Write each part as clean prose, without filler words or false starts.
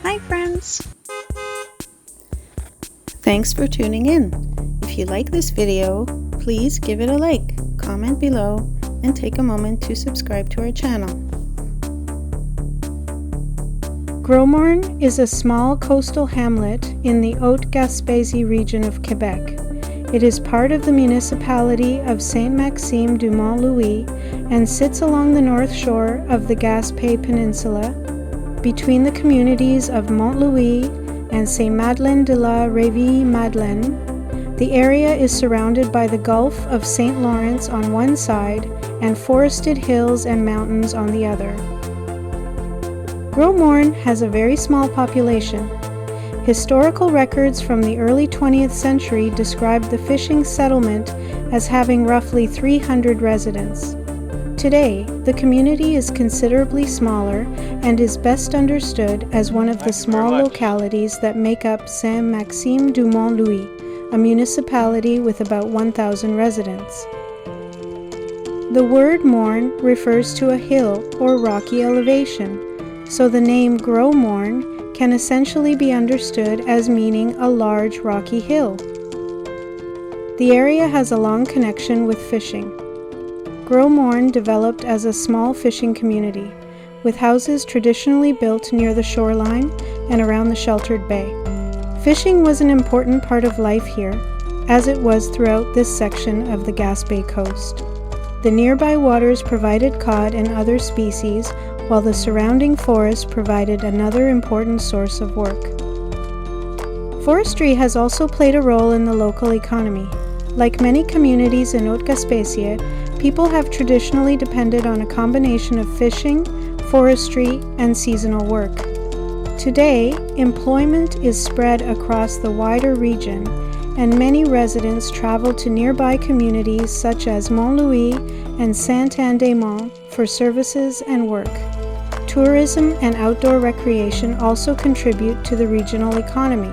Hi friends! Thanks for tuning in. If you like this video, please give it a like, comment below, and take a moment to subscribe to our channel. Gros-Morne is a small coastal hamlet in the Haute-Gaspesie region of Quebec. It is part of the municipality of Saint-Maxime-du-Mont-Louis and sits along the north shore of the Gaspé Peninsula, between the communities of Mont-Louis and Saint-Madeleine-de-la-Rivière-Madeleine. The area is surrounded by the Gulf of St. Lawrence on one side and forested hills and mountains on the other. Gros-Morne has a very small population. Historical records from the early 20th century describe the fishing settlement as having roughly 300 residents. Today, the community is considerably smaller and is best understood as one of the small localities that make up Saint-Maxime-du-Mont-Louis, a municipality with about 1,000 residents. The word morne refers to a hill or rocky elevation, so the name Gros-Morne can essentially be understood as meaning a large rocky hill. The area has a long connection with fishing. Gros-Morne developed as a small fishing community, with houses traditionally built near the shoreline and around the sheltered bay. Fishing was an important part of life here, as it was throughout this section of the Gaspe coast. The nearby waters provided cod and other species, while the surrounding forest provided another important source of work. Forestry has also played a role in the local economy. Like many communities in Haute-Gaspesie, people have traditionally depended on a combination of fishing, forestry, and seasonal work. Today, employment is spread across the wider region, and many residents travel to nearby communities such as Mont-Louis and Saint-Anne-des-Monts for services and work. Tourism and outdoor recreation also contribute to the regional economy.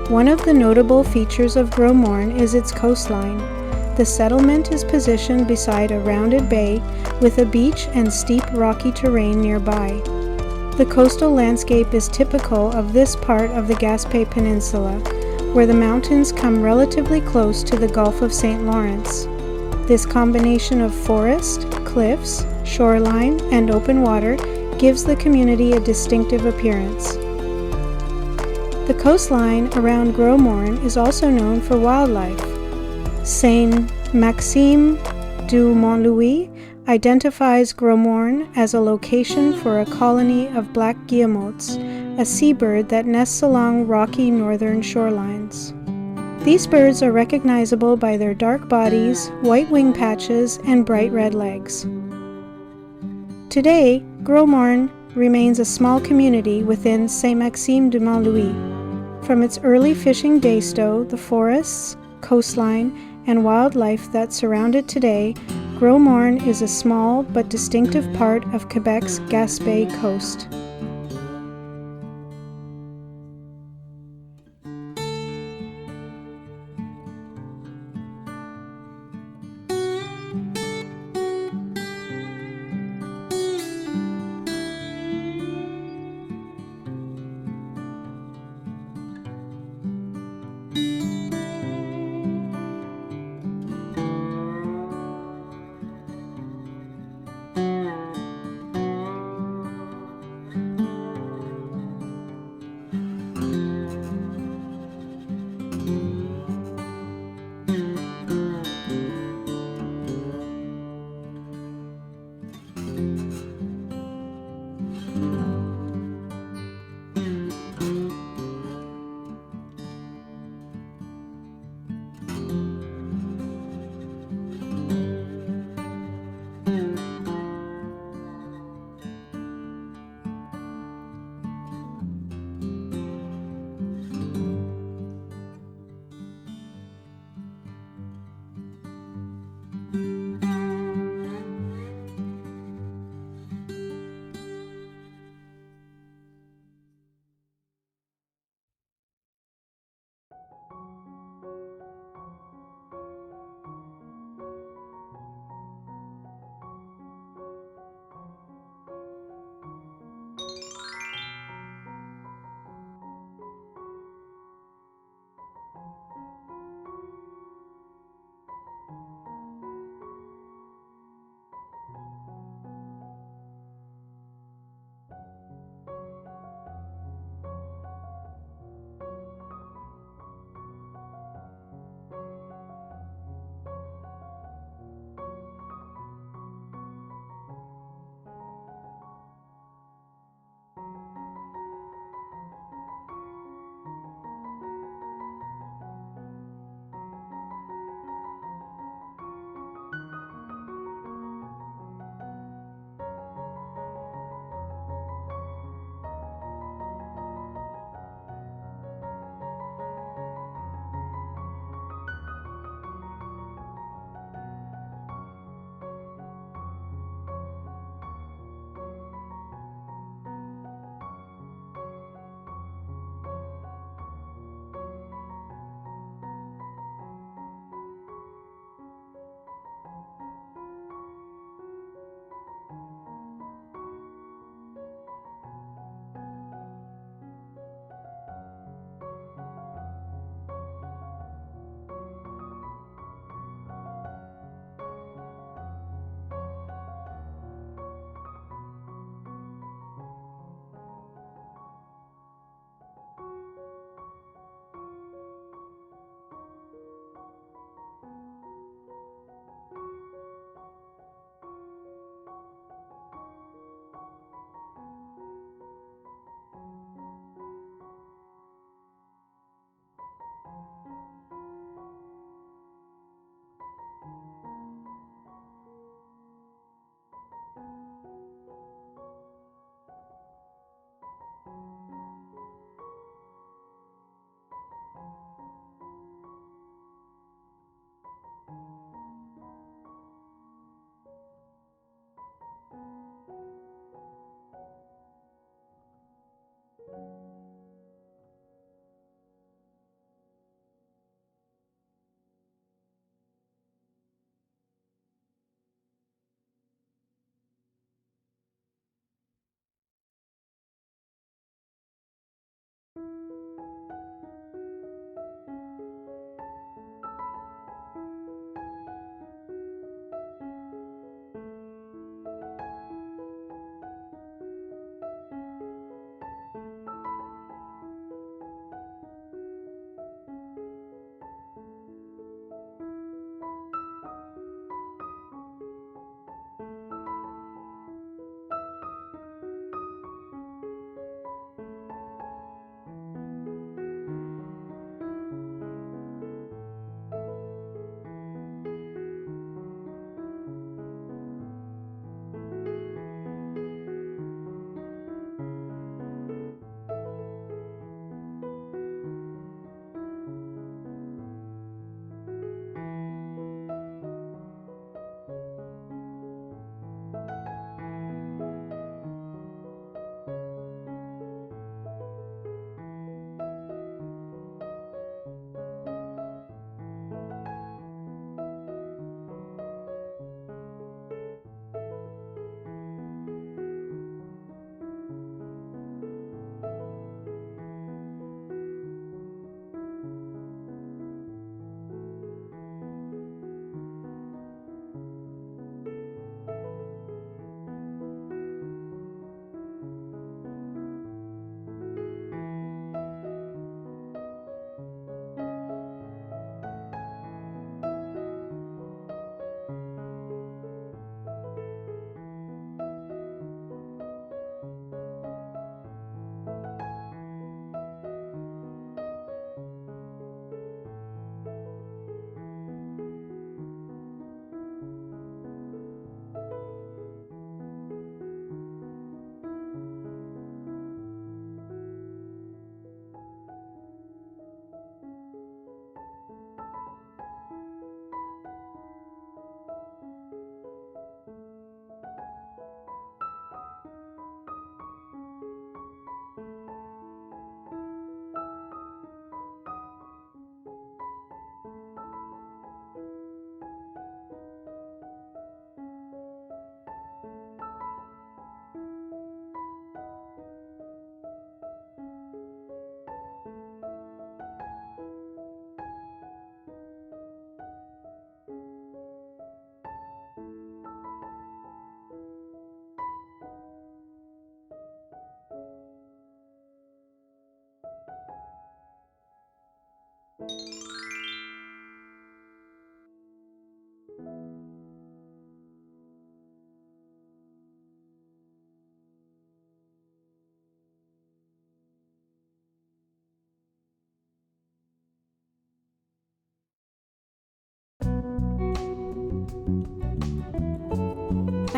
One of the notable features of Gros-Morne is its coastline. The settlement is positioned beside a rounded bay with a beach and steep rocky terrain nearby. The coastal landscape is typical of this part of the Gaspé Peninsula, where the mountains come relatively close to the Gulf of St. Lawrence. This combination of forest, cliffs, shoreline, and open water gives the community a distinctive appearance. The coastline around Gros-Morne is also known for wildlife. Saint-Maxime-du-Mont-Louis identifies Gros-Morne as a location for a colony of black guillemots, a seabird that nests along rocky northern shorelines. These birds are recognizable by their dark bodies, white wing patches, and bright red legs. Today, Gros-Morne remains a small community within Saint-Maxime-du-Mont-Louis. From its early fishing daystow, the forests, coastline, and wildlife that surround it today, Gros-Morne is a small but distinctive part of Quebec's Gaspé coast.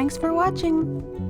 Thanks for watching!